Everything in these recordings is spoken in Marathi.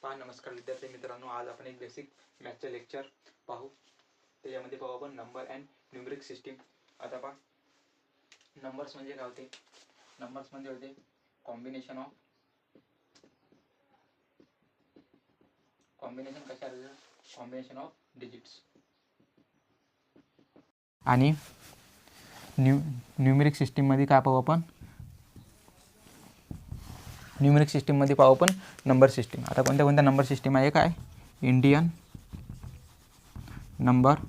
नमस्कार विद्यार्थी मित्रांनो, आज आपण एक बेसिक मॅथचे लेक्चर पाहू. त्याच्यामध्ये पाहू आपण नंबर अँड न्यूमरिक सिस्टीम. आता पहा, नंबर्स म्हणजे काय होते? नंबर्स म्हणजे होते कॉम्बिनेशन ऑफ डिजिट्स. आणि न्यूमरिक सिस्टीम मध्ये काय पाहू आपण? न्यूमरिक सिस्टीममध्ये पाहू आपण नंबर सिस्टीम. आता कोणत्या नंबर सिस्टीम आहे? काय? Indian number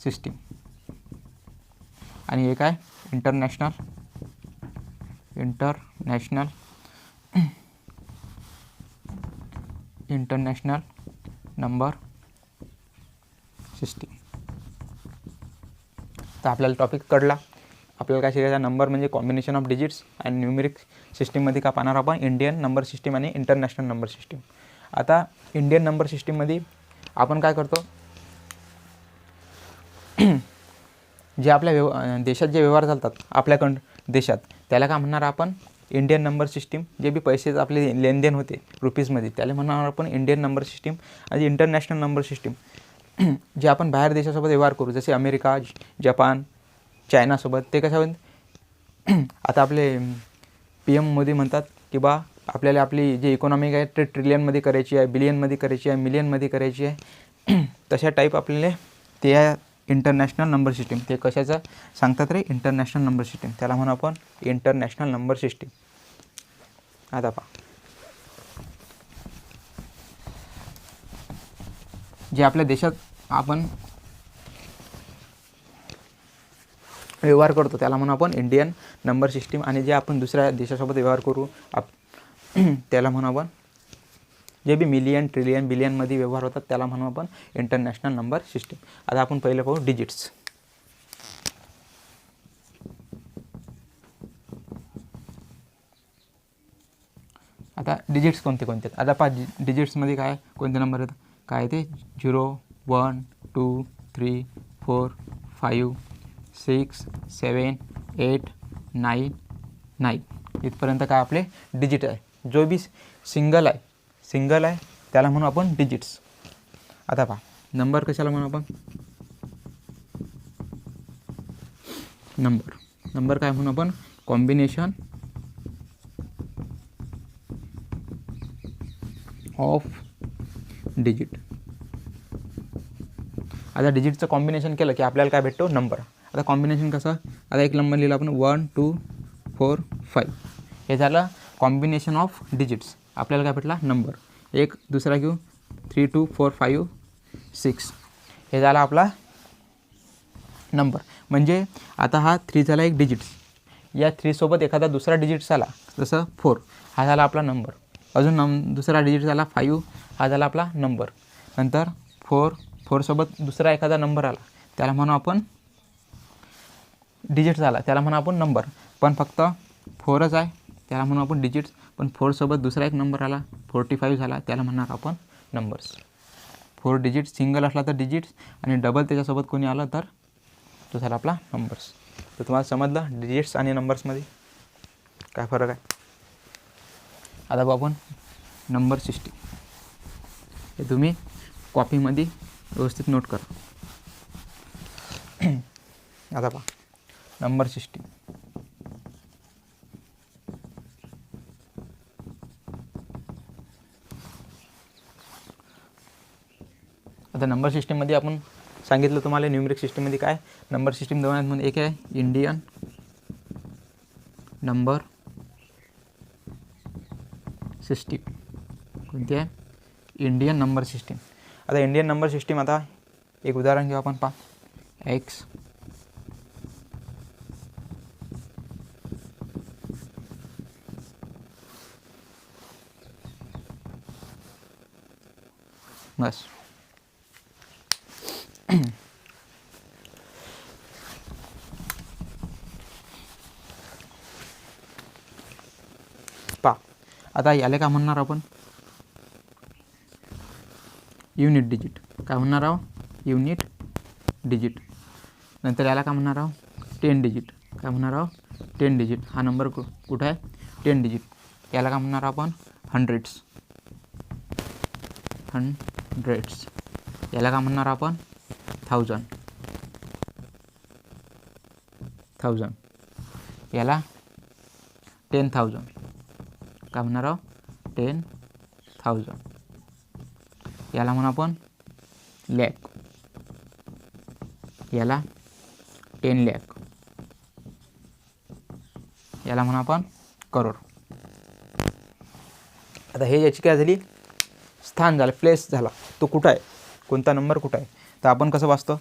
system. आणि एक आहे इंटरनॅशनल नंबर सिस्टीम. तर आपल्याला टॉपिक कळला. आपल्याला काय शिकायचा? नंबर म्हणजे कॉम्बिनेशन ऑफ डिजिट्स. आणि न्यूमरिक सिस्टीममध्ये का पाहणार आपण? इंडियन नंबर सिस्टीम आणि इंटरनॅशनल नंबर सिस्टीम. आता इंडियन नंबर सिस्टीममध्ये आपण काय करतो? जे आपल्या देशात जे व्यवहार चालतात आपल्या देशात, त्याला काय म्हणणार आपण? Indian number system. जे बी पैसे आपले लेनदेन होते रुपीजमध्ये, त्याला म्हणणार आपण इंडियन नंबर सिस्टीम. आणि इंटरनॅशनल नंबर सिस्टीम जे आपण बाहेर देशासोबत व्यवहार करू, जसे अमेरिका, जपान, चायनासोबत, ते कशामध्ये? आता आपले PM मोदी म्हणतात की बा आपल्याला आपली जी इकॉनॉमी आहे ते ट्रिलियनमध्ये करायची आहे, बिलियनमध्ये करायची आहे, मिलियनमध्ये करायची आहे. तशा टाईप आपल्याला ते आहे इंटरनॅशनल नंबर सिस्टीम. ते कशाचं सांगतात रे? International number system. त्याला म्हणू आपण इंटरनॅशनल नंबर सिस्टीम. आता पहा, जे आपल्या देशात आपण व्यवहार करतो त्याला म्हणू आपण इंडियन नंबर सिस्टीम. आणि जे आपण दुसऱ्या देशासोबत व्यवहार करू त्याला म्हणू आपण, जे बी मिलियन, ट्रिलियन, बिलियनमध्ये व्यवहार होतात त्याला म्हणू आपण इंटरनॅशनल नंबर सिस्टीम. आता आपण पहिलं पाहू डिजिट्स. आता डिजिट्स कोणते कोणते? आता पहा, डिजिट्समध्ये काय कोणते नंबर आहेत? काय ते 0, 1, 2, 3, 4, 5, 6, 7, 8, 9, 9 इथपर्यंत काय आपले डिजिट आहे. जो बी सिंगल आहे त्याला म्हणू आपण डिजिट्स. आता पहा, नंबर कशाला म्हणू आपण? नंबर काय म्हणू आपण? Combination of digit. आता डिजिटचं कॉम्बिनेशन केलं की आपल्याला काय भेटतो? नंबर. आता कॉम्बिनेशन कसं? आता एक नंबर लिहिला आपण 1, 2, 4, 5. हे झालं कॉम्बिनेशन ऑफ डिजिट्स. आपल्याला काय भेटला? नंबर. एक दुसरा घेऊ 3, 2, 4, 5, 6. हे झाला आपला नंबर. म्हणजे आता हा 3 झाला एक डिजिट्स. या 3 सोबत एखादा दुसरा डिजिट्स आला, जसं 4, हा झाला आपला नंबर. अजून दुसरा डिजिट झाला 5, हा झाला आपला नंबर. नंतर 4 सोबत दुसरा एखादा नंबर आला, त्याला म्हणू आपण डिजिट्स आला, त्याला म्हणू आपण नंबर. पण फक्त 4च आहे, त्याला म्हणू आपण डिजिट्स. पण 4 सोबत दुसरा एक नंबर आला, 45 झाला, त्याला म्हणणार आपण नंबर्स. 4 डिजिट्स सिंगल असला तर डिजिट्स, आणि डबल त्याच्यासोबत कोणी आलं तर तो झाला आपला नंबर्स. तर तुम्हाला समजलं डिजिट्स आणि नंबर्समध्ये काय फरक आहे? आता बघू आपण नंबर सिस्टीम. हे तुम्ही कॉपीमध्ये व्यवस्थित नोट करा. आता पहा, नंबर सिस्टीम. आता नंबर सिस्टीममध्ये आपण सांगितलं तुम्हाला न्यूमरिक सिस्टीममध्ये काय नंबर सिस्टीम दोन आहेत म्हणून. एक आहे इंडियन नंबर सिस्टीम. कोणती आहे? Indian number system. आता इंडियन नंबर सिस्टीम, आता एक उदाहरण घेऊ आपण. पहा, X बस. पहा, आता याला काय म्हणणार आपण? Unit digit. काय म्हणणार आहोत? Unit digit. नंतर याला काय म्हणणार आहोत? 10 डिजिट. काय म्हणणार आहोत? 10 डिजिट. हा नंबर कुठं आहे? 10 डिजिट. याला काय म्हणणार आपण? हंड्रेड्स. हंड्रेड्स, याला काय म्हणणार आपण 1000, याला 10,000 काय म्हणणार आहोत 10,000, याला म्हणू आपण लॅक, याला 10 लाख, याला म्हणू आपण करोड. आता हे याची काय झाली स्थान झालं, प्लेस झाला, तो कुठं आहे, कोणता नंबर कुठं आहे. तर आपण कसं वाचतो,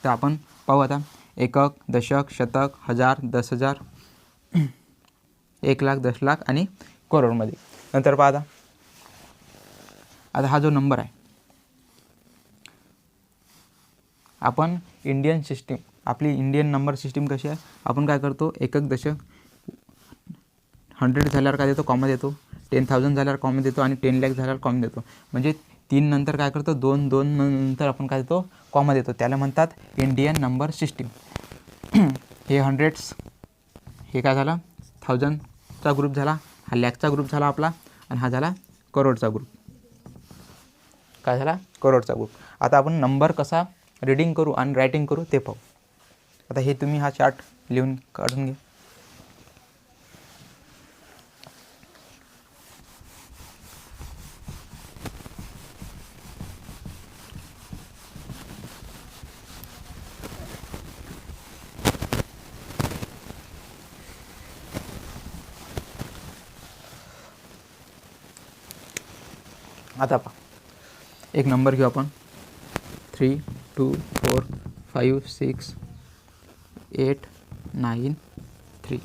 तर आपण पाहू आता एकक, दशक, शतक, हजार, 10,000, 1,00,000, 10,00,000 आणि करोडमध्ये. नंतर पाहता आता हा जो नंबर आहे, आपण इंडियन सिस्टीम, आपली इंडियन नंबर सिस्टीम कशी आहे, आपण काय करतो एकक, दशक, 100 झाल्यावर काय देतो कॉमा देतो, 10,000 झाल्यावर कॉमा देतो आणि 10 लाख झाल्यावर कॉमा देतो. म्हणजे 3 नंतर काय करतो 2 नंतर आपण काय देतो कॉमा देतो, त्याला म्हणतात इंडियन नंबर सिस्टीम. हे हंड्रेड्स, हे काय झाला 1000चा ग्रुप झाला, हा लॅकचा ग्रुप झाला आपला, आणि हा झाला करोडचा ग्रुप. काय झाला करोडचा ग्रुप. आता आपण नंबर कसा रीडिंग करू आणि रायटिंग करू ते पाहू. आता हे तुम्ही हा चार्ट लिहून काढून घे. आता पहा एक नंबर घेऊ आपण 3, 2, 4, 5, 6, 8, 9, 3.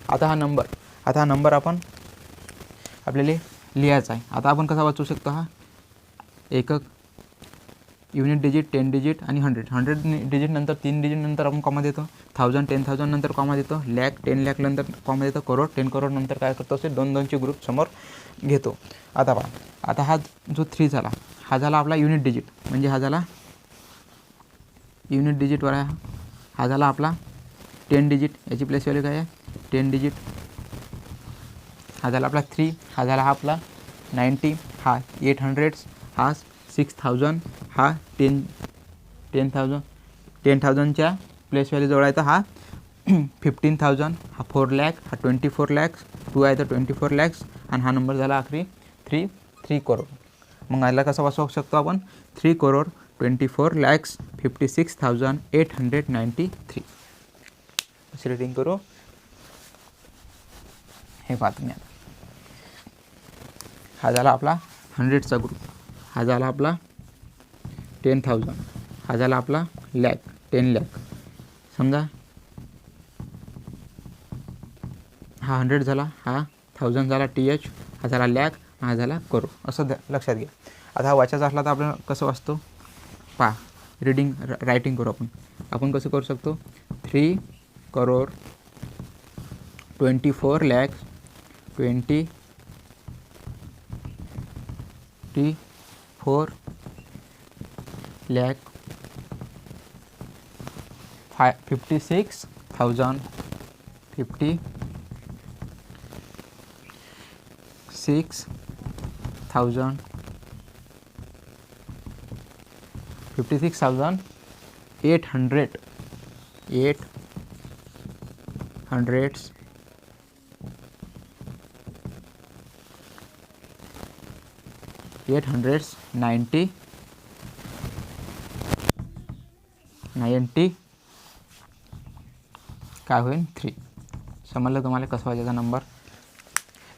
आता हा नंबर आपण आपल्याला लिहायचा आहे. आता आपण कसा वाचू शकतो, हा एकक, युनिट डिजिट, 10 डिजिट आणि 100 डिजिट नंतर 3 डिजिट नंतर आपण कॉमा देतो, 1000 10,000 नंतर कॉमा देतो, लॅक 10 लाख नंतर कॉमा देतो, करोड 10 करोड नंतर काय करतो असे 2-2चे ग्रुप समोर घेतो. आता पहा, आता हा जो 3 झाला, हा झाला आपला युनिट डिजिट, म्हणजे हा झाला युनिट डिजिटवर आहे, हा झाला आपला 10 डिजिट, याची प्लेस व्हॅल्यू काय आहे 10 डिजिट. हा झाला आपला 3, हा झाला हा आपला 90, हा 800, हा 6,000, हा 10,000च्या प्लेस व्हॅल्यू जवळ आहे तर हा 15,000, हा 4 लाख, हा 24 लाख, 2 आहे तर 24 लाख, आणि हा नंबर झाला आखरी 3 करोड. मग याला कसं वाचवू शकतो आपण 3 करोड 24 लाख 56,893. अशी रीडिंग करू, हे पाहा तुम्ही. हा झाला आपला 100चा ग्रुप, हा झाला आपला 10,000, हा झाला आपला लॅक 10 लाख, समजा हा 100 झाला, हा 1000 झाला TH, हा झाला लॅक, हा झाला करोड, असं लक्षात घ्या. आता हा वाचायचा असला तर आपण कसं वाचतो पहा, रीडिंग रायटिंग करू आपण कसं करू शकतो 3 करोड 24 लाख 24 लाख 56,000 56,800 90 काय होईल 3. समजलं तुम्हाला कसं वाचायचा नंबर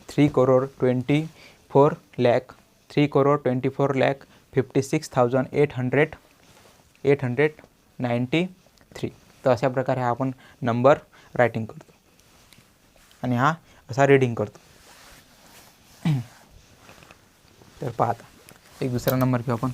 3 करोड 24 लाख 56,893. तर अशा प्रकारे हा आपण नंबर रायटिंग करतो आणि हा असा रीडिंग करतो. तर पाहता एक दुसरा नंबर घेऊ आपण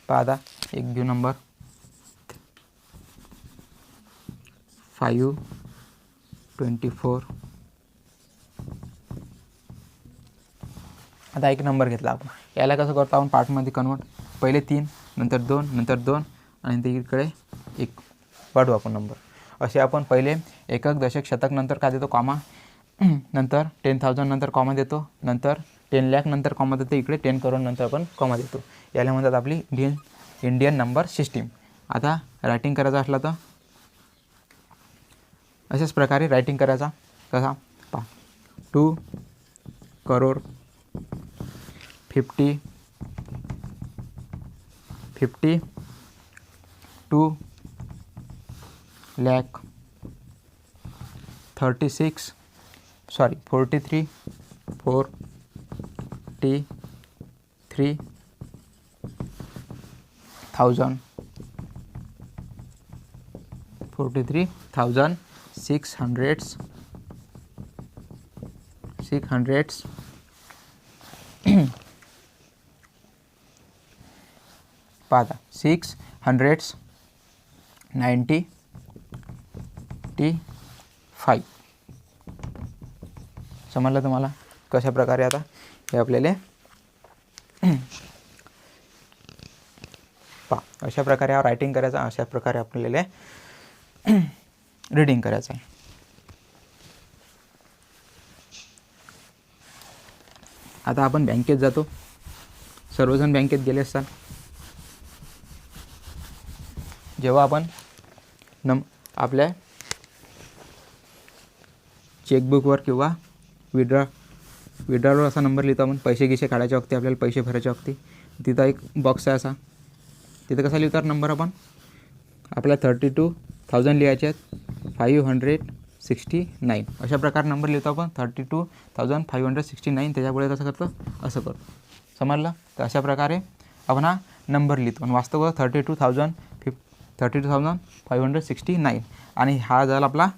पाहता एक घेऊ नंबर 5, 24 आता एक नंबर घेतला आपण, याला कसं करतो आपण पार्टमध्ये कन्वर्ट, पहिले 3 नंतर 2 नंतर 2 आणि ते इकडे 1 वाढू आपण नंबर. असे आपण पहिले एकक दशक शतक नंतर काय देतो कॉमा, नंतर 10,000 नंतर कॉमा देतो, नंतर 10 लाख नंतर कॉमा देतो, इकडे 10 करोड नंतर आपण कॉमा देतो. याला म्हणतात आपली इंडियन नंबर सिस्टीम. आता रायटिंग करायचं असलं तर अशाच प्रकारे रायटिंग करायचा. कसा पहा, 2 करोड 50 2 लाख 43 43 600 पाहता 695 समजलं तुम्हाला कशा प्रकारे. आता हे आपल्याला पहा अशा प्रकारे रायटिंग करायचं, अशा प्रकारे आपल्याला रीडिंग करायचं आहे. आता आपण बँकेत जातो, सर्वजण बँकेत गेले असतात. जेव्हा आपण आपल्या चेकबुकवर किंवा विड्रॉवर असा नंबर लिहितो आपण, पैसे गिसे काढायच्या वक्ती, आपल्याला पैसे भरायच्या वक्ती, तिथं एक बॉक्स आहे असा, तिथं कसा लिहितात नंबर आपण, आपल्याला 32,000 लिहायचे आहेत, 569 अशा प्रकारे नंबर लिहितो आपण, 32,569. त्याच्यापुढे कसं करतो, असं करतो. समजलं. तर अशा प्रकारे आपण हा नंबर लिहितो आणि वास्तव 32,569 आणि हा झाला आपला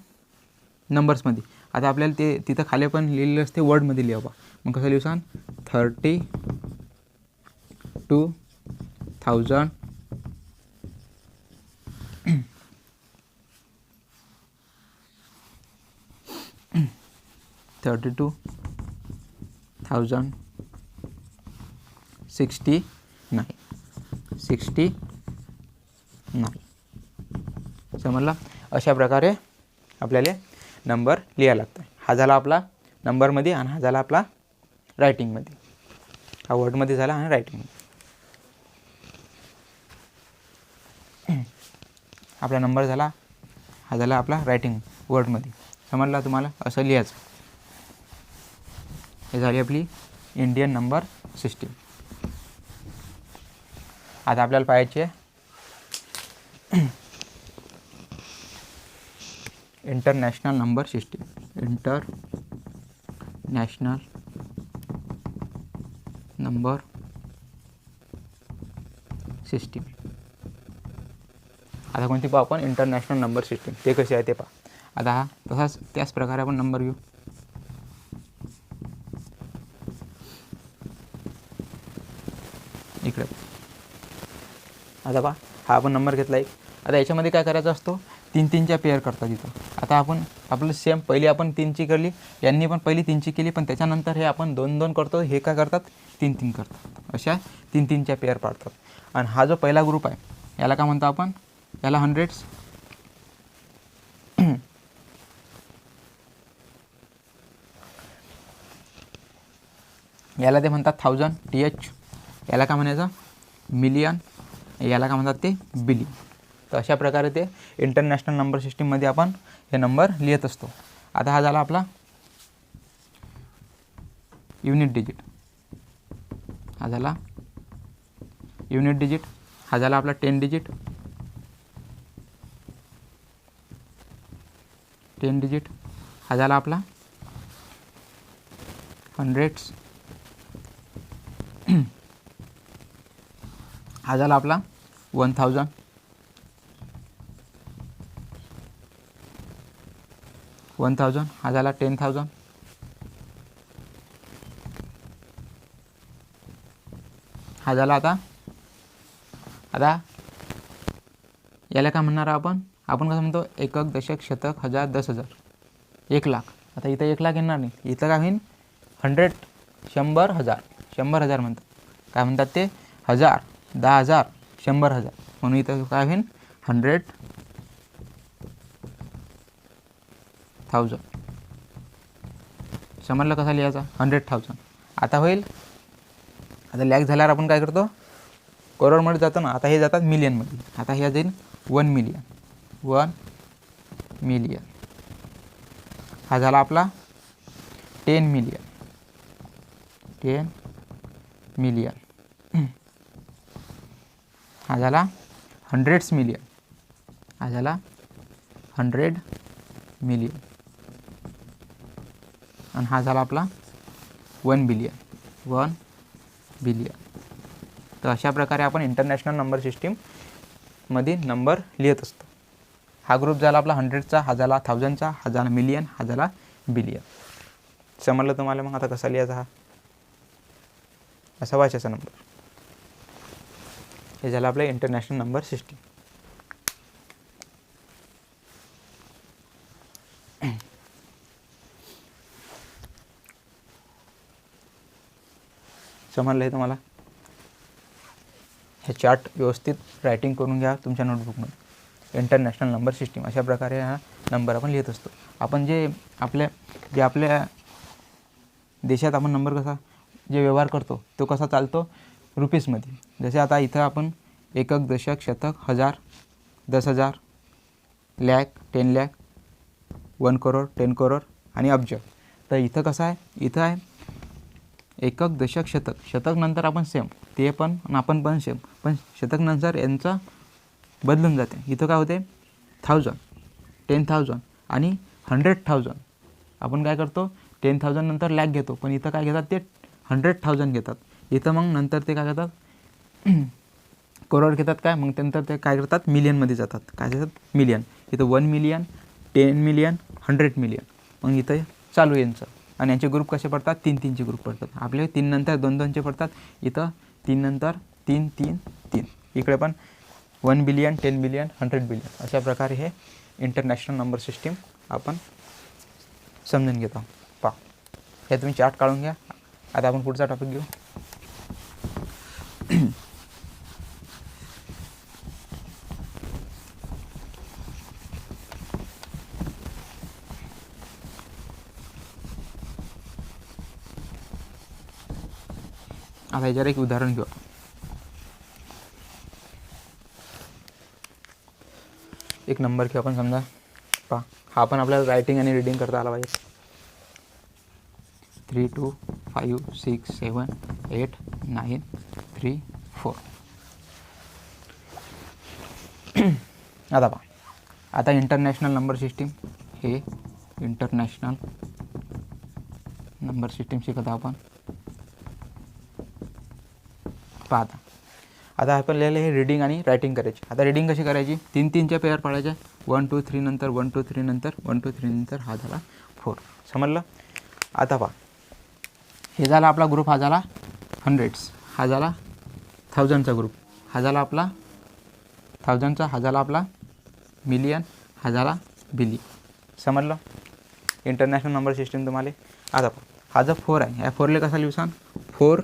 नंबर्समध्ये. आता आपल्याला ते तिथं खाली पण लिहिलेलं असते वर्डमध्ये लिहावं. मग कसं लिहू सांग, 32,000 69 समजला. अशा प्रकारे आपल्याला नंबर लिहायला लागतो. हा झाला आपला नंबरमध्ये आणि हा झाला आपला रायटिंगमध्ये. हा वर्डमध्ये झाला आणि रायटिंगमध्ये. आपला नंबर झाला, हा झाला आपला रायटिंग वर्डमध्ये. समजला तुम्हाला, असं लिहायचं. हे झाली आपली इंडियन नंबर सिस्टीम. आता आपल्याला पाहायची आहे international number system. International number system. आता कोणती पाहू आपण, इंटरनॅशनल नंबर सिस्टीम. ते कसे आहे ते पहा. आता हा तसाच त्याच प्रकारे आपण नंबर घेऊ. इकडे आता पहा, हा आपण नंबर घेतला एक. आता याच्यामध्ये काय करायचा असतो, 3-3च्या पेअर करतात इथं. आता आपण आपलं सेम पहिली आपण 3ची करली, यांनी पण पहिली 3ची केली, पण त्याच्यानंतर हे आपण 2-2 करतो, हे काय करतात 3-3 करतात. अशा 3-3च्या पेअर पाडतात. आणि हा जो पहिला ग्रुप आहे याला काय म्हणतो आपण, याला हंड्रेड्स. याला ते म्हणतात 1000 TH. याला काय म्हणायचं मिलियन. याला काय म्हणतात ते बिलियन. तर अशा प्रकारे ते इंटरनॅशनल नंबर सिस्टीममध्ये आपण हे नंबर लिहित असतो. आता हा झाला आपला युनिट डिजिट. हा झाला युनिट डिजिट. हा झाला आपला 10 डिजिट. 10 डिजिट. हा झाला आपला हंड्रेड्स. हा झाला आपला 1000. हा झाला 10,000. हा झाला आता याला काय म्हणणार आपण कसं म्हणतो, एकक दशक शतक हजार 10,000 1 लाख. आता इथं 1 लाख येणार नाही, इथं काय होईल 100 100,000 100,000 म्हणतात. काय म्हणतात ते? 1000, 10,000, 100,000. म्हणून इथं काय होईल? 100,000. समजलं कसा लिहायचा? 100,000. आता होईल, आता लॅक झाल्यावर आपण काय करतो? करोडमध्ये जातो ना. आता हे जातात मिलियनमध्ये. आता हे जाईल 1 मिलियन. 1 मिलियन. हा झाला आपला 10 मिलियन. 10 मिलियन. हा झाला 100 मिलियन. हा झाला 100 मिलियन. आणि हा झाला आपला 1 बिलियन. 1 बिलियन. तर अशा प्रकारे आपण इंटरनॅशनल नंबर सिस्टीममध्ये नंबर लिहित असतो. हा ग्रुप झाला आपला 100चा, हा झाला 1000चा, हा झाला मिलियन, हा झाला बिलियन. समजलं तुम्हाला? मग आता कसा लिहायचा? हा असा वाचायचा नंबर. हे झालं आपलं इंटरनॅशनल नंबर सिस्टीम. समजलं आहे तुम्हाला? हे चार्ट व्यवस्थित रायटिंग करून घ्या तुमच्या नोटबुकमध्ये. इंटरनॅशनल नंबर सिस्टीम अशा प्रकारे हा नंबर आपण लिहित असतो. आपण जे आपल्या देशात आपण नंबर कसा जे व्यवहार करतो तो कसा चालतो? रुपीजमध्ये. जसे आता इथं आपण एकक, दशक, शतक, हजार, 10,000, लॅक, 10 लॅक, 1 करोड, 10 करोड आणि अब्ज. तर इथं कसं आहे? इथं आहे एकक, दशक, शतक. शतक नंतर आपण सेम, ते पण आपण पण सेम, पण शतक नंतर यांचा बदलून जाते. इथं काय होते? 1000, 10,000 आणि 100,000. आपण काय करतो? 10,000 नंतर लॅक घेतो, पण इथं काय घेतात? ते 100,000 घेतात. इथं मग नंतर ते काय करतात? करोड घेतात. काय मग त्यानंतर ते काय करतात? मिलियनमध्ये जातात. काय जातात? मिलियन. इथं 1 मिलियन, 10 मिलियन, 100 मिलियन. मग इथं चालू यांचं. आणि यांचे ग्रुप कसे पडतात? 3-3चे ग्रुप पडतात. आपले 3 नंतर 2-2चे पडतात. इथं 3 नंतर 3-3-3. इकडे पण 1 बिलियन, 10 बिलियन, 100 बिलियन. अशा प्रकारे हे इंटरनॅशनल नंबर सिस्टीम आपण समजून घेतो. पहा, हे तुम्ही चार्ट काढून घ्या. आता आपण पुढचा टॉपिक घेऊ. आता याच्यावर एक उदाहरण घेऊ. एक नंबर घेऊ आपण. समजा पहा, हा पण आपल्याला रायटिंग आणि रीडिंग करता आला पाहिजे. 3 2 5 6 7 8 9 3 4. आता पहा, आता इंटरनॅशनल नंबर सिस्टीम, हे इंटरनॅशनल नंबर सिस्टीम शिकत आपण. पाहता आता आपल्याला हे रीडिंग आणि रायटिंग करायची. आता रीडिंग कशी करायची? 3-3च्या पेअर पाडायच्या. 1 2 3 नंतर 1 2 3 नंतर 1 2 3 नंतर हा झाला 4. समजलं? आता पहा, हे झाला आपला ग्रुप. हा झाला 100s. हा झाला 1000चा ग्रुप. हा झाला आपला 1000चा. हा झाला आपला मिलियन. हा झाला बिलियन. समजलं इंटरनॅशनल नंबर सिस्टीम तुम्हाला? आता पहा, हा जो 4 आहे, या 4ले कसा लिहू सांग? 4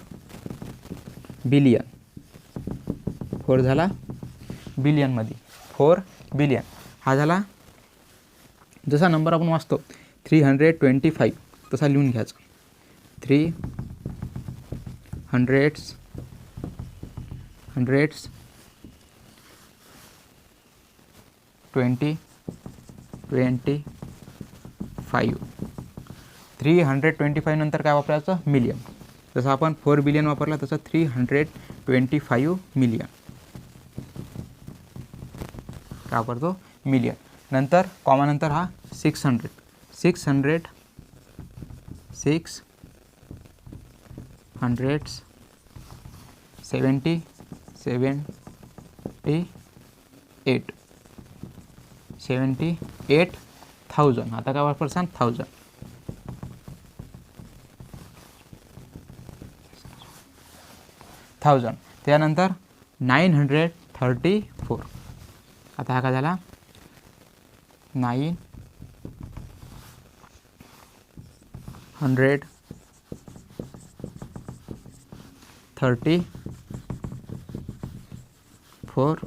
बिलियन. 4 झाला बिलियनमध्ये. 4 बिलियन. हा झाला, जसा नंबर आपण वाचतो 325 तसा लिहून घ्यायचा. 300s 25. 325 नंतर काय वापरायचं? मिलियन. जसं आपण 4 बिलियन वापरला तसं 325 मिलियन काय वापरतो? मिलियन. नंतर कॉमा नंतर हा 600. 600 6 हंड्रेड्स 70 78 78,000. आता काय वापर सांग? 1000. त्यानंतर 934. आता हा काय झाला? 934. 934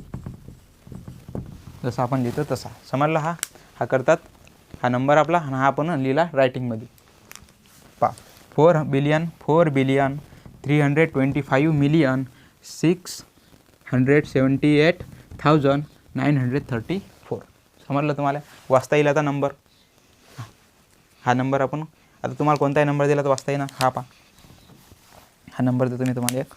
जसं आपण लिहितो तसा समजला. हा करतात हा नंबर आपला आणि हा आपण लिहिला रायटिंगमध्ये. 4 बिलियन 325,678,934 समजलं तुम्हाला. वाचता येईल आता नंबर. हा नंबर आपण आता तुम्हाला कोणताही नंबर दिला तर वाचता येईल. हा नंबर देतो मी तुम्हाला एक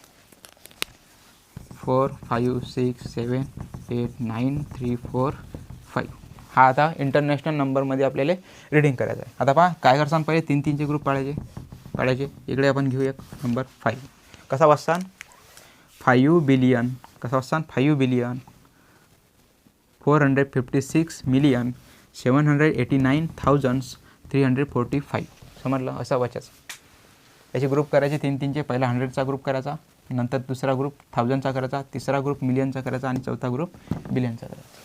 456789345. हा आता इंटरनॅशनल नंबरमध्ये आपल्याला रीडिंग करायचं आहे. आता पहा काय करसान, पहिले 3-3चे ग्रुप पाडायचे. इकडे आपण घेऊ एक नंबर 5. कसा वाचसान 5 बिलियन, कसा वाचसान 5 बिलियन 456,789,345 समजलं. असा वाचायचं. याचे ग्रुप करायचे 3-3चे. पहिला 100चा ग्रुप करायचा, नंतर दुसरा ग्रुप 1000चा करायचा, तिसरा ग्रुप मिलियनचा करायचा आणि चौथा ग्रुप बिलियनचा करायचा.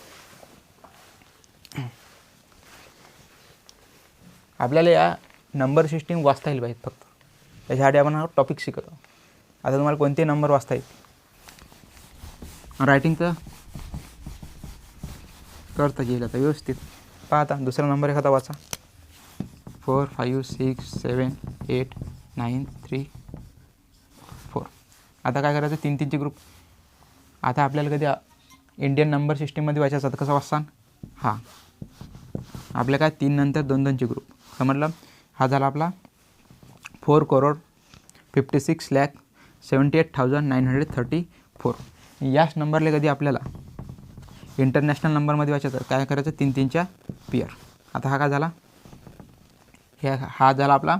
आपल्याला या नंबर सिस्टीम वाचता येईल पाहिजे फक्त. त्याच्यासाठी आपण हा टॉपिक शिकतो. आता तुम्हाला कोणते नंबर वाचता येईल. रायटिंग तर करता येईल आता व्यवस्थित. पहा आता दुसरा नंबर एखादा वाचा 4567893 आता काय करायचं 3-3चे ग्रुप. आता आपल्याला कधी इंडियन नंबर सिस्टीममध्ये वाचायचं तर कसं वाचसान. आपल्या काय 3 नंतर 2-2चे ग्रुप समजलं. हा झाला आपला 4,56,78,934. याच नंबरला कधी आपल्याला इंटरनॅशनल नंबरमध्ये वाचायचं काय करायचं 3-3च्या पेअर. आता हा काय झाला, हा झाला आपला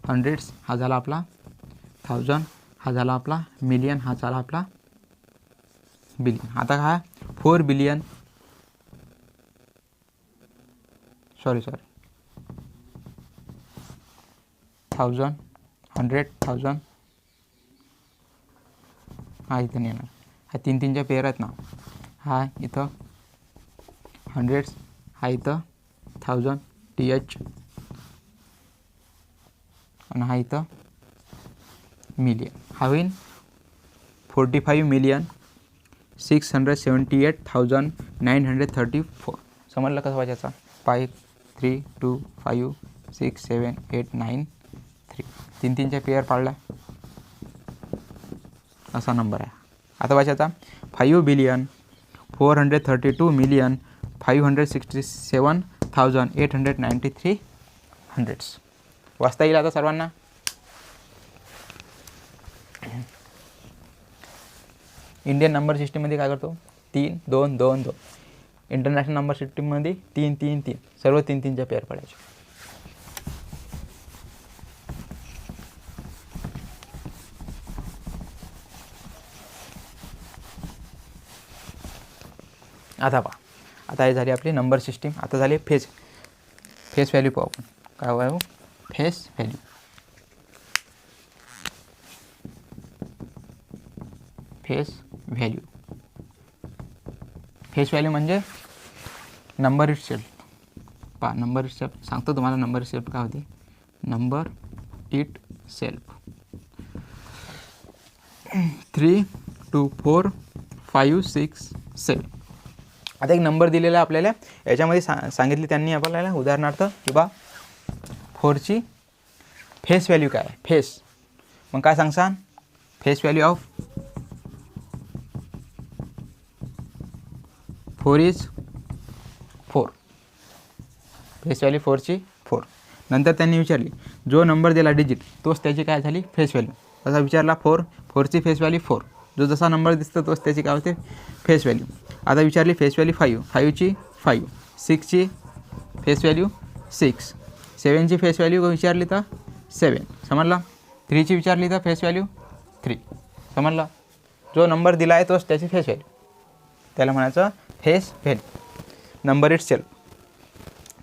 100, हा झाला आपला 1000, हा झाला आपला मिलियन, हा झाला आपला बिलियन. आता हा 4 बिलियन 1000, 100,000 हा इथं नाही येणार. हा 3-3च्या पेअर आहेत ना. हा इथं 100, हा इथं 1000 TH आणि हा इथं मिलियन. हा होईल 45,678,934 समजलं कसं वाचायचा. 5 3 2 5 6 7 8 9 3 3-3च्या पेअर पाडल्या असा नंबर आहे. आता वाचायचा 5 बिलियन 432,567,893 हंड्रेड्स. वाचता येईल आता सर्वांना. इंडियन नंबर सिस्टीममध्ये काय करतो 3 2 2 2. इंटरनॅशनल नंबर सिस्टीममध्ये 3 3 3 सर्व 3-3च्या पेअर पडायचे. आता पहा, आता हे झाली आपली नंबर सिस्टीम. आता झाली फेस व्हॅल्यू पाहू आपण. काय पाहू फेस व्हॅल्यू. फेस व्हॅल्यू म्हणजे नंबर इट सेल्फ. पहा नंबर इट सेल्फ सांगतो तुम्हाला. नंबर इट सेल्फ काय होते. Number it self 3 2 4 5 6 7. आता एक नंबर दिलेला आहे आपल्याला. याच्यामध्ये सांगितले त्यांनी आपल्याला उदाहरणार्थ की बा 4ची फेस व्हॅल्यू काय आहे. फेस मग काय सांगसान face value of 4 is 4. Face value 4ची 4. नंतर त्यांनी विचारली जो नंबर दिला डिजिट तोच त्याची काय झाली फेस व्हॅल्यू. तसा विचारला 4ची फेस व्हॅल्यू 4. जो जसा नंबर दिसतो तोच त्याची काय होते फेस व्हॅल्यू. आता विचारली फेस व्हॅल्यू 5ची 5, 6ची फेस व्हॅल्यू 6, 7ची फेस व्हॅल्यू विचारली तर 7 समजला. 3ची विचारली तर फेस व्हॅल्यू 3 समजला. जो नंबर दिला आहे तोच त्याची फेस व्हॅल्यू. त्याला म्हणायचं face value. Number it self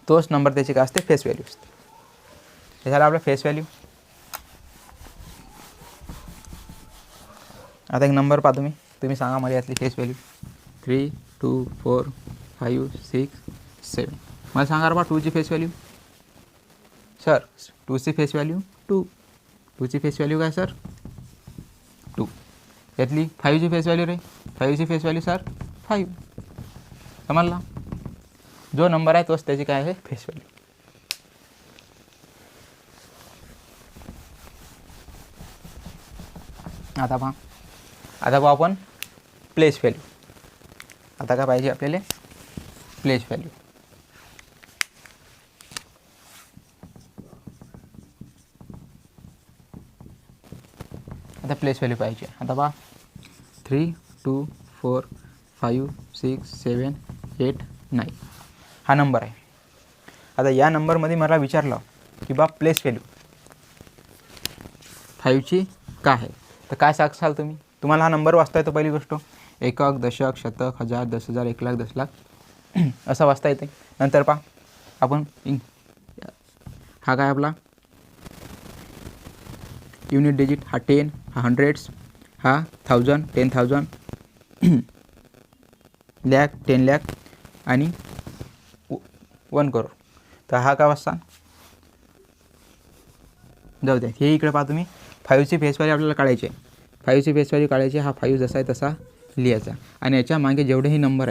तोच नंबर त्याची काय असते फेस व्हॅल्यू असते. हे झालं आपलं फेस व्हॅल्यू. आता एक नंबर पाहा तुम्ही सांगा मला यातली फेस व्हॅल्यू. 3 2 4 5 6 7. मला सांगा बा 2ची फेस व्हॅल्यू. सर 2ची फेस व्हॅल्यू 2. 2ची फेस व्हॅल्यू काय सर 2. यातली 5ची फेस व्हॅल्यू रे, 5ची फेस व्हॅल्यू सर 5. समजला, जो नंबर आहे तोच त्याची काय आहे फेस व्हॅल्यू. आता पाहू आपण प्लेस व्हॅल्यू. आता काय पाहिजे आपल्याला, प्लेस व्हॅल्यू. आता प्लेस व्हॅल्यू पाहिजे. आता पहा 3 2 4 5 6 7 8 9 हा नंबर आहे. आता या नंबरमध्ये मला विचारलं की बा प्लेस व्हॅल्यू 5ची काय आहे, तर काय सांगाल तुम्ही. तुम्हाला हा नंबर वाचता येतो. पहिली गोष्ट एकक, दशक, शतक, हजार, 10,000, 1,00,000, 10,00,000 असं वाचता येते. नंतर पहा आपण हा काय आपला युनिट डिजिट, हा 10, हा हंड्रेड्स, हा 1000, 10,000 लॅक, 10 लाख आणि 1 करोड. तर हा काय वाजता जाऊ द्या. हे इकडे पहा तुम्ही 5ची फेस व्हॅल्यू आपल्याला काढायची आहे. 5ची फेस व्हॅल्यू काढायची. हा 5 जसा आहे तसा लिहायचा आणि याच्या मागे जेवढेही नंबर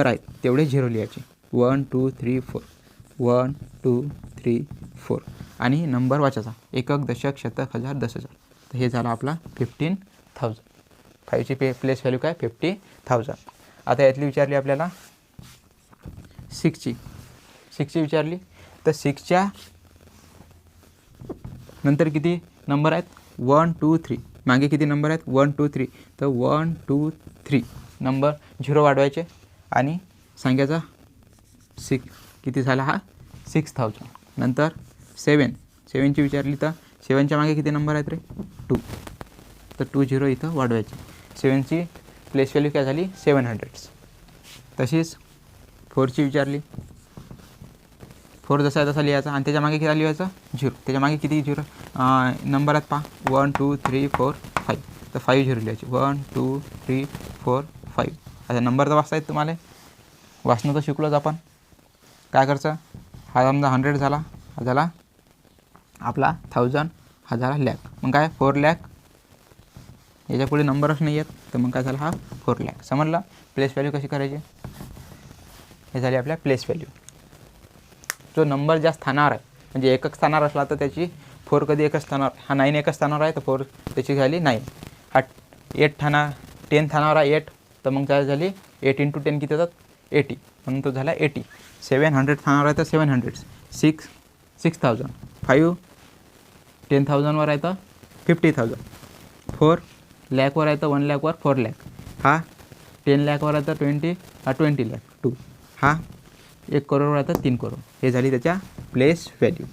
आहेत तेवढे झिरो लिहायचे. 1 2 3 4 1 2 3 4 आणि नंबर वाचायचा एकक, दशक, शतक, हजार, 10,000. तर हे झालं आपला 15,000. 5ची प्लेस व्हॅल्यू काय 50,000. आता यातली विचारली आपल्याला 6ची विचारली. तर 6च्या नंतर किती नंबर आहेत 1 2 3. मागे किती नंबर आहेत 1 2 3. तर 1 2 3 नंबर झिरो वाढवायचे आणि सांगायचा 6 किती झाला हा 6,000. नंतर 7ची विचारली. तर 7च्या मागे किती नंबर आहेत रे 2. तर 2 झिरो इथं वाढवायचे. 7ची प्लेस व्हॅल्यू काय झाली 700. तशीच 4ची विचारली. 4 जसा आहे तसा लिहायचा आणि त्याच्या मागे किती लिहायचा 0. त्याच्या मागे किती झिरो नंबर आहेत पहा 1 2 3 4 5. तर 5 झिरो लिहायचे 1 2 3 4 5. आता नंबर तर वाचता येत तुम्हाला, वाचणं तर शिकलोच आपण. काय करायचं, हा समजा 100 झाला, हा झाला आपला 1000, हा झाला लॅक. मग काय 4 लाख, याच्या पुढे नंबरच नाही आहेत तर मग काय झाला हा 4 लाख. समजलं प्लेस व्हॅल्यू कशी करायची. हे झाली आपल्या प्लेस व्हॅल्यू. जो नंबर ज्या स्थानावर आहे म्हणजे एकक स्थानावर असला तर त्याची 4 कधी एकच स्थानावर, हा 9 एकच स्थानावर आहे तर 4 त्याची झाली 9. हा 10 स्थानावर आहे 8 तर मग काय झाली 8 × 10 किती होतात 80 म्हणून तो झाला 80. 700 स्थानावर आहे तर 700. 6,000. 5 10,000वर आहे तर 50,000. 4 लॅकवर आहे तर 1 लाखवर 4 लाख. हा 10 लाखवर आहे तर 20 लाख 2. हा 1 करोडवर आहे तर 3 करोड. हे झाली त्याच्या प्लेस व्हॅल्यू.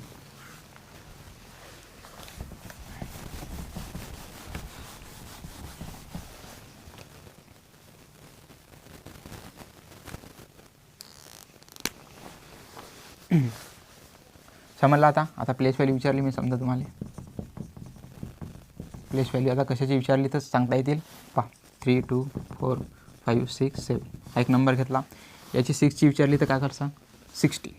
समजलं. आता प्लेस व्हॅल्यू विचारली मी समजा तुम्हाला. प्लेस व्हॅल्यू आता कशाची विचारली तर सांगता येतील. पहा 3 2 4 5 6 7 हा एक नंबर घेतला. याची 6ची विचारली तर काय करसा 60.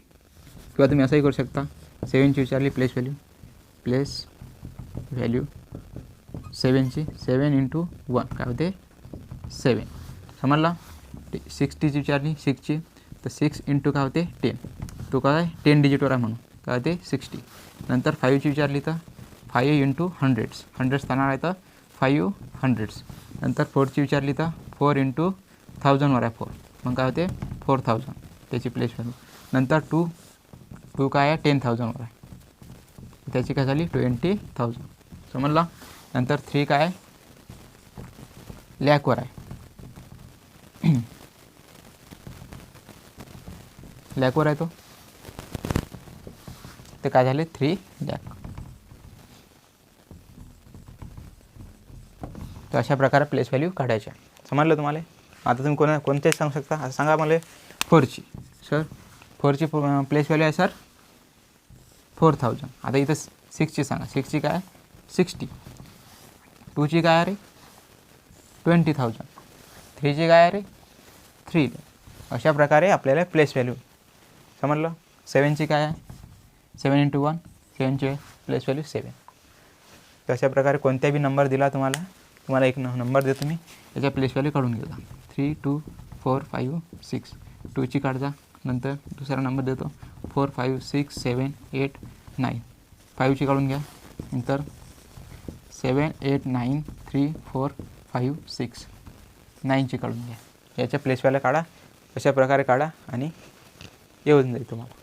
किंवा तुम्ही असंही करू शकता 7ची विचारली प्लेस व्हॅल्यू 7ची 7 × 1 काय होते 7. समजला. 60ची विचारली 6ची तर 6 × काय होते 10. तो काय 10 डिजिटवर आहे म्हणून काय होते 60. नंतर 5ची विचारली तर 5 × 100 स्थानावर आहे तर 500. नंतर 4ची विचारली तर 4 × 1000वर आहे 4 मग काय होते 4000 त्याची प्लेस व्हॅल्यू. नंतर 2 काय आहे 10,000वर आहे त्याची काय झाली 20,000. समजला. नंतर 3 काय आहे लॅकवर आहे लॅकवर आहे तो ते काय झाले 3 लाख. तर अशा प्रकारे प्लेस व्हॅल्यू काढायच्या. समजलं तुम्हाला. आता तुम्ही कोणते सांगू शकता. आता सांगा मला 4ची. सर 4ची प्लेस व्हॅल्यू आहे सर 4,000. आता इथं 6ची सांगा. 6ची काय 60. 2ची काय आहे रे 20,000. 3ची काय आहे रे 3 लाख. अशा प्रकारे आपल्याला प्लेस व्हॅल्यू. समजलं. 7ची काय आहे 7 × 1 7ची प्लेस व्हॅल्यू 7. तर अशा प्रकारे कोणत्याही नंबर दिला तुम्हाला तुम्हाला एक नंबर देतो मी, याच्या प्लेस व्हॅल्यू काढून घ्या. 3 2 4 5 6 2ची काढजा. नंतर दुसरा नंबर देतो 4 5 6 7 8 9 5ची काढून घ्या. नंतर 7 8 9 3 4 5 6 9ची काढून घ्या. याच्या प्लेस व्हॅल्यू काढा, अशा प्रकारे काढा आणि येऊन जाईल तुम्हाला.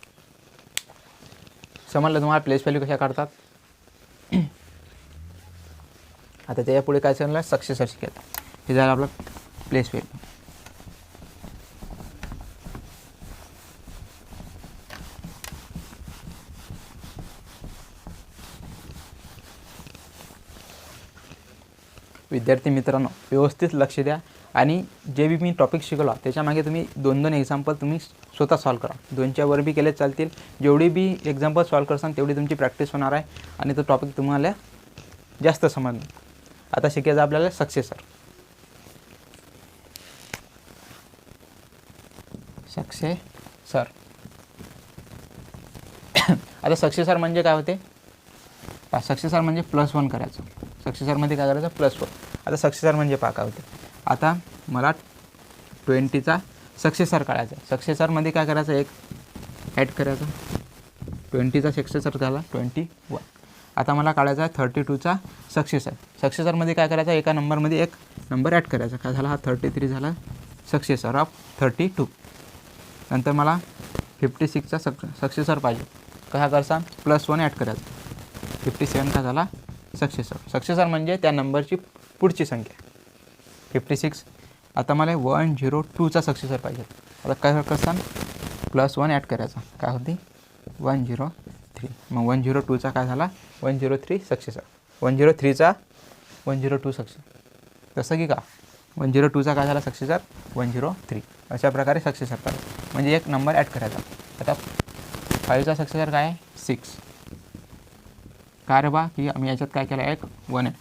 समजलं तुम्हाला प्लेस व्हॅल्यू कशा काढतात. आता त्याच्या पुढे काय चाललं, सक्सेसर शिकायचं. हे झालं आपलं प्लेस व्हॅल्यू. विद्यार्थी मित्रांनो, व्यवस्थित लक्ष द्या आणि जे बी मी टॉपिक शिकवला त्याच्यामागे तुम्ही 2-2 एक्झाम्पल तुम्ही स्वतः सॉल्व करा. 2च्या वर बी केले चालतील. जेवढी बी एक्झाम्पल सॉल्व करसान तेवढी तुमची प्रॅक्टिस होणार आहे आणि तो टॉपिक तुम्हाला जास्त समजणार. आता शिकायचं आपल्याला सक्सेसर. आता सक्सेसर म्हणजे काय होते, सक्सेसर म्हणजे +1 करायचं. सक्सेसरमध्ये काय करायचं, +1. आता सक्सेसर म्हणजे काय होते, आता मला 20चा सक्सेसर काढायचा. सक्सेसरमध्ये काय करायचं, एक ॲड करायचं. 20चा सक्सेसर झाला 21. आता मला काढायचा आहे 32चा सक्सेसर. सक्सेसरमध्ये काय करायचं, एका नंबरमध्ये एक नंबर ॲड करायचा. काय झाला, हा 33 झाला सक्सेसर ऑफ 32. नंतर मला 56चा सक्सेसर पाहिजे. कसा करसा, +1 ॲड करायचं. 57 का झाला सक्सेसर. सक्सेसर म्हणजे त्या नंबरची पुढची संख्या 56. आता मला 102चा सक्सेसर पाहिजे. आता काय करसान, +1 ॲड करायचा. काय होती 103. मग 102चा काय झाला 103 सक्सेसर. 103चा 102 सक्सेसर. तसं की का 102चा काय झाला सक्सेसर 103. अशा प्रकारे सक्सेसर करायचं म्हणजे एक नंबर ॲड करायचा. आता 5चा सक्सेसर काय आहे 6. काय रे बा की आम्ही याच्यात काय केलं, एक 1 आहे.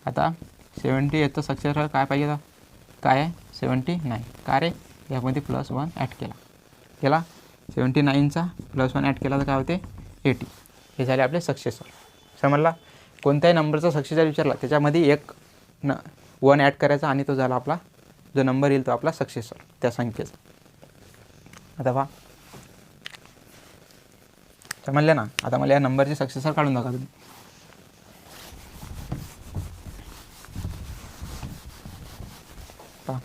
आता 78चा सक्सेसर काय पाहिजे होता, काय आहे 79. काय रे, यामध्ये +1 ॲड केला. 79चा +1 ॲड केला तर काय होते 80. हे झाले आपले सक्सेसर. समजला. कोणत्याही नंबरचा सक्सेसर विचारला त्याच्यामध्ये एक 1 ॲड करायचा आणि तो झाला आपला जो नंबर येईल तो आपला सक्सेसर त्या संख्येचा. आता पहा, समजले ना. आता मला या नंबरचे सक्सेसर काढून दाखवा तुम्ही. पहा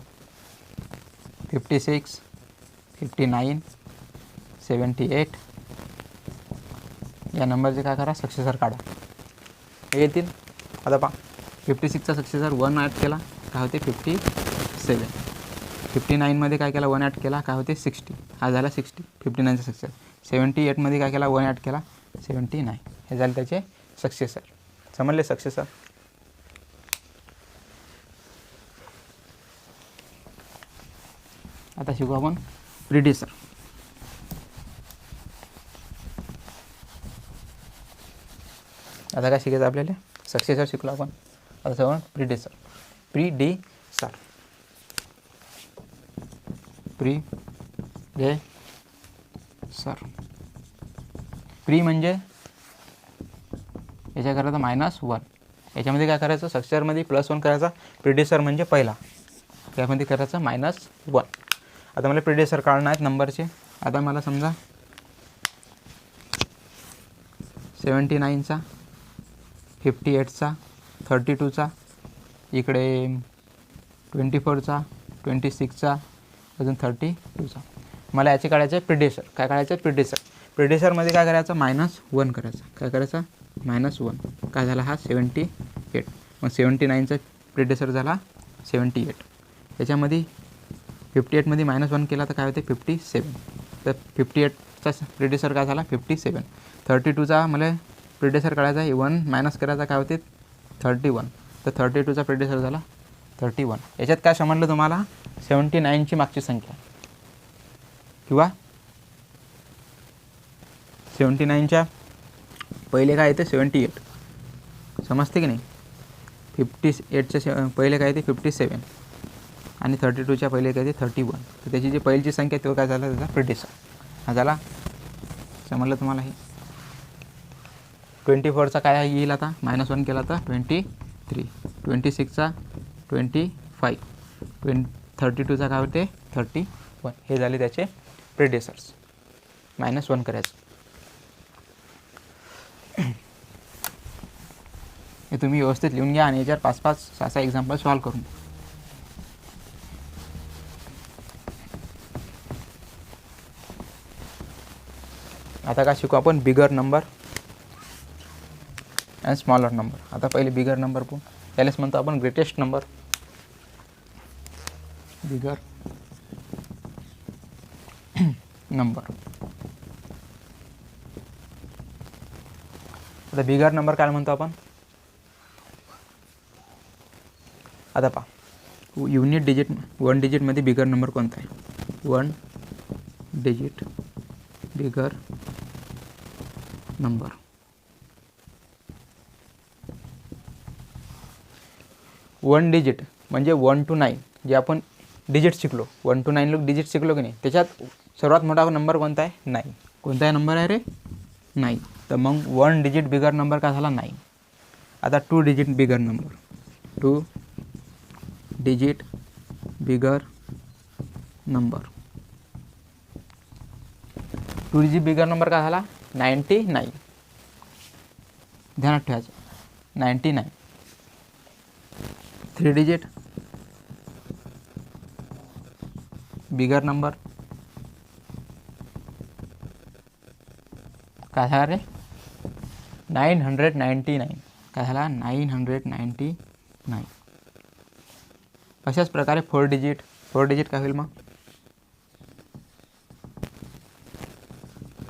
56 59 78 या नंबरचे काय करा, सक्सेसर काढा. हे येतील. आता पहा 56चा सक्सेसर 1 ॲड केला काय होते 57. 59मध्ये काय केला 1 ॲड केला काय होते 60. हा झाला 60 59चा सक्सेसर. 78मध्ये काय केला 1 ॲड केला 79. हे झाले त्याचे सक्सेसर. समजले सक्सेसर. आता शिकू आपण प्रिडिसर. आता काय शिकायचं आपल्याला, सक्सेसर शिकलो आपण. आता सगळं प्रिडिसर. प्रिडिसर प्री म्हणजे याच्या करायचं -1. याच्यामध्ये काय करायचं, सक्सेसरमध्ये +1 करायचा. प्रिडिसर म्हणजे पहिला, त्यामध्ये करायचं -1. आता मला प्रिडिसर काढणार आहेत नंबरचे. आता मला समजा 79चा 58चा 32चा इकडे 24चा 26चा अजून 32चा मला याचे काढायचं आहे प्रिडिसर. काय काढायचं आहे प्रिडिसर. प्रिडिसरमध्ये काय करायचं -1 करायचं. काय करायचं -1. काय झाला हा 78. मग 79चा प्रिडिसर झाला 78. याच्यामध्ये 58मध्ये -1 केला तर काय होते 57. तर 58चा प्रिडिसर काय झाला 57. 32चा मला प्रिडिसर काढायचा आहे 1 मायनस करायचा काय होते 31. तर 32चा प्रिडिसर झाला 31. याच्यात काय समजलं तुम्हाला, 79ची मागची संख्या किंवा 79च्या पहिले काय येते 78. समजते की नाही. 58च्या पहिले काय येते 57 आणि 32च्या पहिले काय येते 31. तर त्याची जी पहिलीची संख्या तो काय झाला त्याचा प्रिडिसर. हा झाला. समजलं तुम्हाला. हे 24चा काय येईल आता -1 केला तर 23. 26चा 25 32चा काय होते 31. हे झाले त्याचे प्रेडेसर्स. -1 करायचं. हे तुम्ही व्यवस्थित लिहून घ्या आणि याच्यावर 5-5 6 एक्झाम्पल सॉल्व करून द्या. आता काय शिकू आपण bigger number and smaller number. आता पहिले बिगर नंबर पाहू. त्यालाच म्हणतो आपण ग्रेटेस्ट नंबर. Bigger number. आता बिगर नंबर काय म्हणतो आपण. आता पहा युनिट डिजिट 1 डिजिटमध्ये बिगर नंबर कोणता आहे. 1 digit bigger number. One digit म्हणजे 1 to 9 जे आपण डिजिट शिकलो. 1 to 9 लोक डिजिट शिकलो की नाही. त्याच्यात सर्वात मोठा नंबर कोणता आहे 9. कोणता नंबर आहे रे 9. तर मग 1 डिजिट बिगर नंबर काय झाला 9. आता 2 digit bigger number. 2 digit bigger number. 2 digit bigger number काय झाला 99. ध्यानात ठेवायचं 99. 3 डिजिट बिगर नंबर काय झाला रे 999. काय झाला 999. अशाच प्रकारे 4 डिजिट काय होईल मग.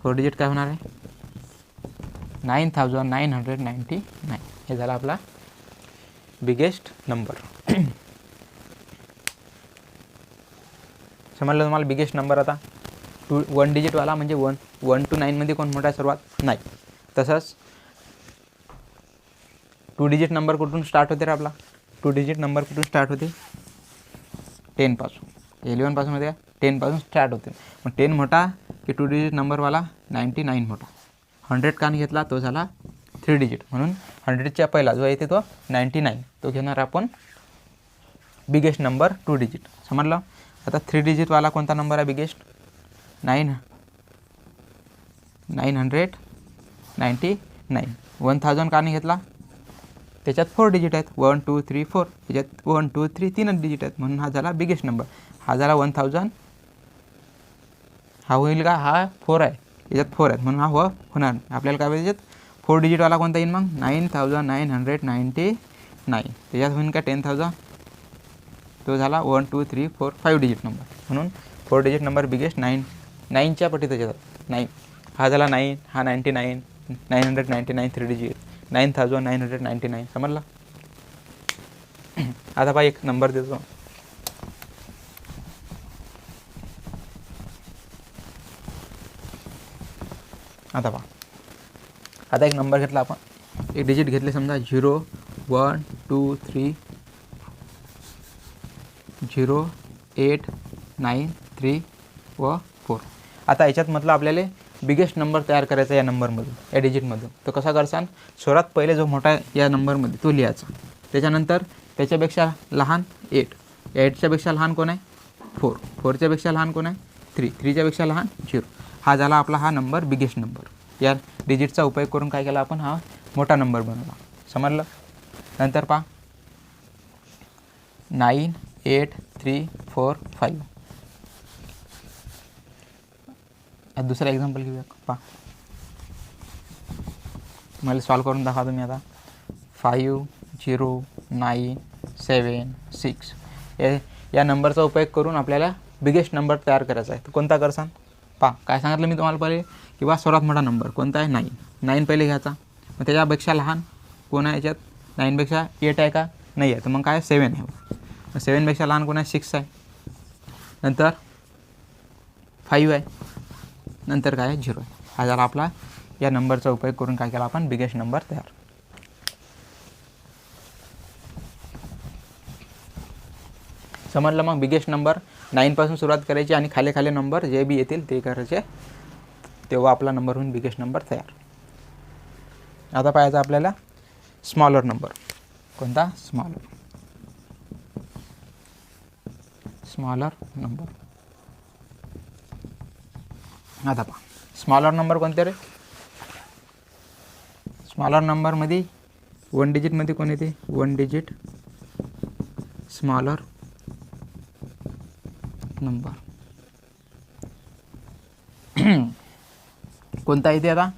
4 डिजिट काय होणार आहे 9999. हे झाला आपला बिगेस्ट नंबर. समजलं तुम्हाला बिगेस्ट नंबर. आता 1 डिजिटवाला म्हणजे 1 to 9 मध्ये कोण मोठा आहे सर्वात नाही. तसंच 2 डिजिट नंबर कुठून स्टार्ट होते रे आपला. 2 डिजिट नंबर कुठून स्टार्ट होते 10 पासून. 11 पासून होते 10 पासून स्टार्ट होते. मग 10 मोठा की 2 डिजिट नंबरवाला 99 मोठा. 100 का नाही घेतला तो झाला 3 डिजिट. म्हणून 100च्या पहिला जो येते तो 99 तो घेणार आपण बिगेस्ट नंबर 2 डिजिट. समजलं. आता 3 डिजिटवाला कोणता नंबर आहे बिगेस्ट 999. 1000 का नाही घेतला त्याच्यात 4 डिजिट आहेत 1 2 3 4. त्याच्यात 1 2 3 3 डिजिट आहेत म्हणून हा झाला बिगेस्ट नंबर. हा झाला 1000. हा होईल का हा 4 आहे याच्यात 4 आहेत म्हणून हा होणार. आपल्याला काय पाहिजे 4 डिजिटवाला कोणता येईल मग 9999. त्याच्यात होईल का 10000. तो झाला 1 2 3 4 5 डिजिट नंबर. म्हणून 4 डिजिट नंबर बिगेस्ट 9च्या पटीत येतात 9. हा झाला 9. हा 99 999 3 डिजिट 9999. समजला. आता पहा एक नंबर देतो. आता पहा आता एक नंबर घेतला आपण. एक डिजिट घेतले समजा 0 1 2 3 0 8 9 3 व 4. आता याच्यात म्हटलं आपल्याला बिगेस्ट नंबर तयार करायचा या नंबरमधून या डिजिटमधून. तो कसा करसान सर्वात पहिले जो मोठा या नंबरमध्ये तो लिहायचा. त्याच्यानंतर त्याच्यापेक्षा लहान 8. 8च्या पेक्षा लहान कोण आहे 4. 4च्या पेक्षा लहान कोण आहे 3. 3च्या पेक्षा लहान 0. हा झाला आपला हा नंबर बिगेस्ट नंबर. या डिजिटचा उपयोग करून काय केला आपण हा मोठा नंबर बनवला. समजलं. नंतर पहा 9 8 3 4 5. दुसरा एक्झाम्पल घेऊया. पहा मला सॉल्व करून दाखवा तुम्ही. आता 5 0 9 7 6 या नंबरचा उपयोग करून आपल्याला बिगेस्ट नंबर तयार करायचा आहे. तर कोणता करसान पहा. काय सांगितलं मी तुम्हाला पहिले की बा सर्वात मोठा नंबर कोणता आहे 9. 9 पहिले घ्यायचा. मग त्याच्यापेक्षा लहान कोण आहे याच्यात 9पेक्षा 8 आहे का नाही आहे. तर मग काय 7 आहे. मग 7पेक्षा लहान कोण आहे 6 आहे. नंतर 5 आहे. नंतर काय 0 आहे. हा झाला आपला या नंबरचा उपयोग करून काय केला आपण बिगेस्ट नंबर तयार. समजलं. मग बिगेस्ट नंबर 9 पासून सुरुवात करायची आणि खाली खाली नंबर जे बी येतील ते करायचे. तेव्हा आपला नंबर होऊन बिगेस्ट नंबर तयार. आता पाहायचा आपल्याला स्मॉलर नंबर. कोणता स्मॉलर. Smaller number. आता पहा स्मॉलर नंबर कोणते रे? स्मॉलर नंबरमध्ये 1 डिजिटमध्ये कोण येते? 1 डिजिट स्मॉलर नंबर. कोणता येते आता?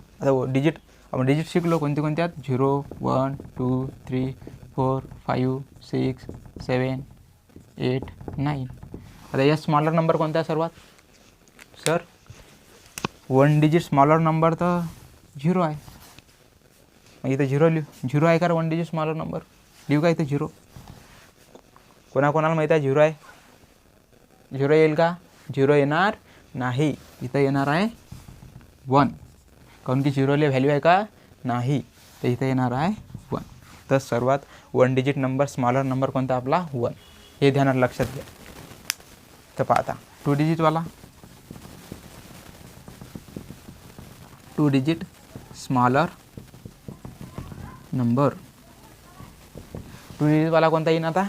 डिजिट आपण डिजिट शिकलो कोणते कोणते आहेत? 0 1 2 3 4 5 6 7 8 9. आता या स्मॉलर नंबर कोणता आहे सर्वात? सर 1 डिजिट स्मॉलर नंबर तर 0 आहे. मग इथं 0 लिहू. 0 आहे का 1 डिजिट स्मॉलर नंबर? लिहू का इथं 0? कोणाकोणाला माहीत आहे 0 आहे? 0 येईल का? 0 येणार नाही. इथं येणार आहे 1. काऊन की 0ला व्हॅल्यू आहे का? नाही. तर इथं येणार आहे 1. तर सर्वात 1 डिजिट नंबर स्मॉलर नंबर कोणता आपला? 1. हे ध्यानात लक्षात घ्या. तर पहा आता 2 डिजिटवाला 2 डिजिट स्मॉलर नंबर. 2 डिजिटवाला कोणता येईल आता?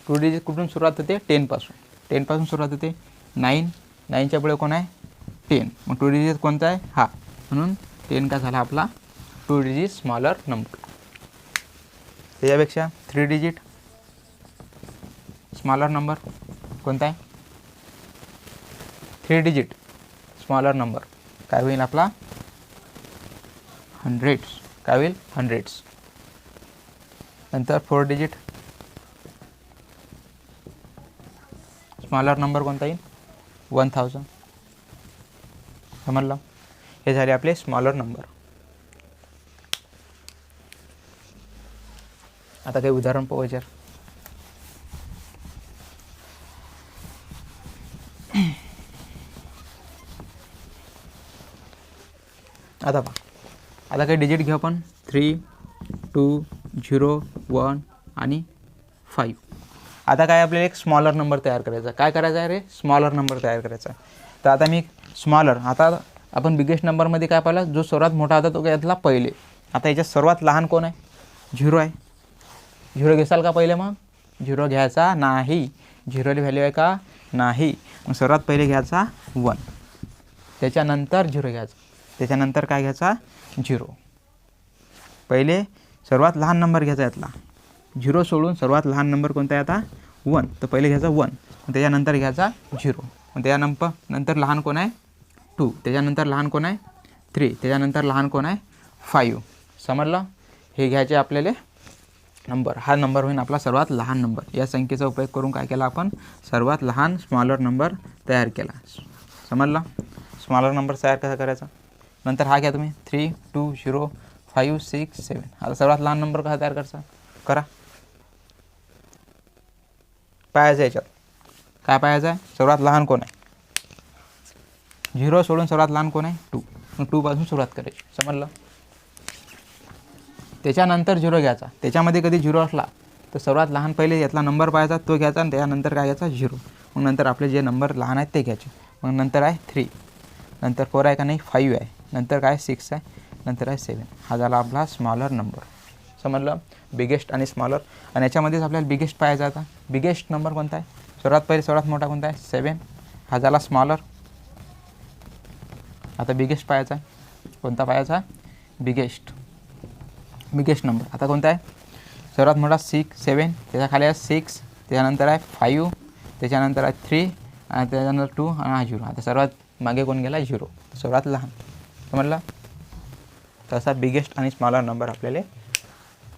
2 डिजिट कुठून सुरुवात होते? 10 पासून. 10 पासून सुरुवात होते. 9 9च्या पुढे कोण आहे? 10. मग 2 डिजिट कोणता आहे? हा. म्हणून 10 का झाला आपला 2 डिजिट स्मॉलर नंबर. त्याच्यापेक्षा 3 डिजिट स्मॉलर नंबर कोणता आहे? 3 डिजिट स्मॉलर नंबर काय होईल आपला? 100. काय होईल? 100. नंतर 4 डिजिट स्मॉलर नंबर कोणता येईल? 1000. समजलं? हे झाले आपले स्मॉलर नंबर. आता काही उदाहरण पाहू याच्यावर. आता पहा आता काही डिजिट घेऊ आपण. 3 2 0 1 आणि 5. आता काय आपल्याला एक स्मॉलर नंबर तयार करायचा. काय करायचं आहे रे? स्मॉलर नंबर तयार करायचा. तर आता मी स्मॉलर आता आपण बिगेस्ट नंबरमध्ये काय पाहिलं? जो सर्वात मोठा होता तो घेतला पहिले. आता याच्यात सर्वात लहान कोण आहे? 0 आहे. 0 घेसाल का पहिले? मग 0 घ्यायचा नाही. 0ला व्हॅल्यू आहे का? नाही. मग सर्वात पहिले घ्यायचा 1. त्याच्यानंतर 0 घ्यायचा. त्याच्यानंतर काय घ्यायचा? 0. पहिले सर्वात लहान नंबर घ्यायचा यातला. 0 सोडून सर्वात लहान नंबर कोणता आहे आता? 1. तर पहिले घ्यायचा 1. मग त्याच्यानंतर घ्यायचा 0. मग त्याच्यानंतर लहान कोण आहे? 2. त्याच्यानंतर लहान कोण आहे? 3. त्याच्यानंतर लहान कोण आहे? 5. समजलं? हे घ्यायचे आपल्याला नंबर. हा नंबर होईल आपला सर्वात लहान नंबर. या संख्येचा उपयोग करून काय केला आपण? सर्वात लहान स्मॉलर नंबर तयार केला. समजलं? स्मॉलर नंबर तयार कसा करायचा? नंतर हा घ्या तुम्ही 3 2 0 5 6 7. आता सर्वात लहान नंबर कसा तयार करायचा? करा. पाहायचं याच्यात काय पाहायचं आहे? सर्वात लहान कोण आहे? 0 सोडून सर्वात लहान कोण आहे? 2. मग 2 पासून सुरुवात करायची. समजलं? त्याच्यानंतर 0 घ्यायचा. त्याच्यामध्ये कधी 0 असला तर सर्वात लहान पहिले यातला नंबर पाहायचा तो घ्यायचा आणि त्यानंतर काय घ्यायचा? 0. मग नंतर आपले जे नंबर लहान आहेत ते घ्यायचे. मग नंतर आहे 3. नंतर 4 आहे का नाही? 5 आहे. नंतर काय? 6 आहे. नंतर आहे 7. हा झाला आपला स्मॉलर नंबर. समजलं? बिगेस्ट आणि स्मॉलर. आणि याच्यामध्येच आपल्याला बिगेस्ट पाहायचा आता. बिगेस्ट नंबर कोणता आहे? सर्वात पहिले सर्वात मोठा कोणता आहे? 7. हा झाला स्मॉलर. आता बिगेस्ट पाहायचा आहे. कोणता पाहायचा? Biggest number. आता कोणता आहे? सर्वात मोठा 6 7. त्याच्या खाली आहे 6. त्याच्यानंतर आहे 5. त्याच्यानंतर आहे 3 आणि त्याच्यानंतर 2 आणि हा 0. आता सर्वात मागे कोण गेला? 0. सर्वात लहान. समजलं? तसा बिगेस्ट आणि स्मॉलर नंबर आपल्याला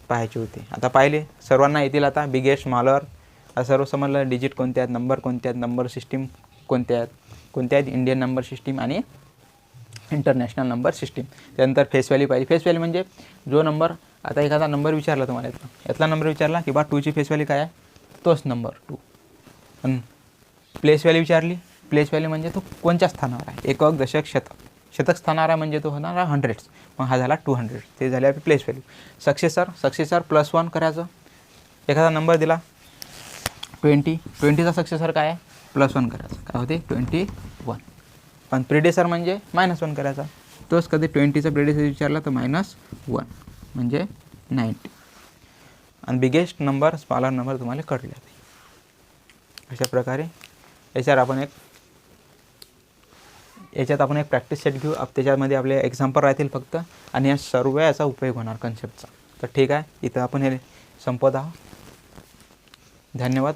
पाहायचे होते. आता पाहिले सर्वांना येतील आता बिगेस्ट स्मॉलर. आता सर्व समजलं डिजिट कोणते आहेत, नंबर कोणते आहेत, नंबर सिस्टीम कोणत्या आहेत इंडियन नंबर सिस्टीम आणि इंटरनॅशनल नंबर सिस्टीम. त्यानंतर फेस व्हॅल्यू पाहिजे. फेस व्हॅल्यू म्हणजे जो नंबर आता एखादा नंबर विचारला तुम्हाला यातला नंबर विचारला की बा 2ची फेस व्हॅल्यू काय आहे? तोच नंबर 2. पण प्लेस व्हॅल्यू विचारली. प्लेस व्हॅल्यू म्हणजे तो कोणत्या स्थानावर आहे? एकक दशक शतक. शतक स्थानावर आहे म्हणजे तो होणार 100. मग हा झाला 200. ते झाले आपले प्लेस व्हॅल्यू. सक्सेसर +1 करायचं. एखादा नंबर दिला 20. 20चा सक्सेसर काय आहे? +1 करायचं. काय होते? 21. पण प्रिडेसर म्हणजे -1 करायचा. तोच कधी 20चा प्रिडेसर विचारला तर -1 म्हणजे 90. आणि बिगेस्ट नंबर स्मॉलर नंबर तुम्हाला कळले. अशा प्रकारे याच्यात आपण एक प्रॅक्टिस सेट घेऊ. त्याच्यामध्ये आपले एक्झाम्पल राहतील फक्त आणि या सर्व याचा उपयोग होणार कन्सेप्टचा. तर ठीक आहे, इथं आपण हे संपवत आहोत. धन्यवाद.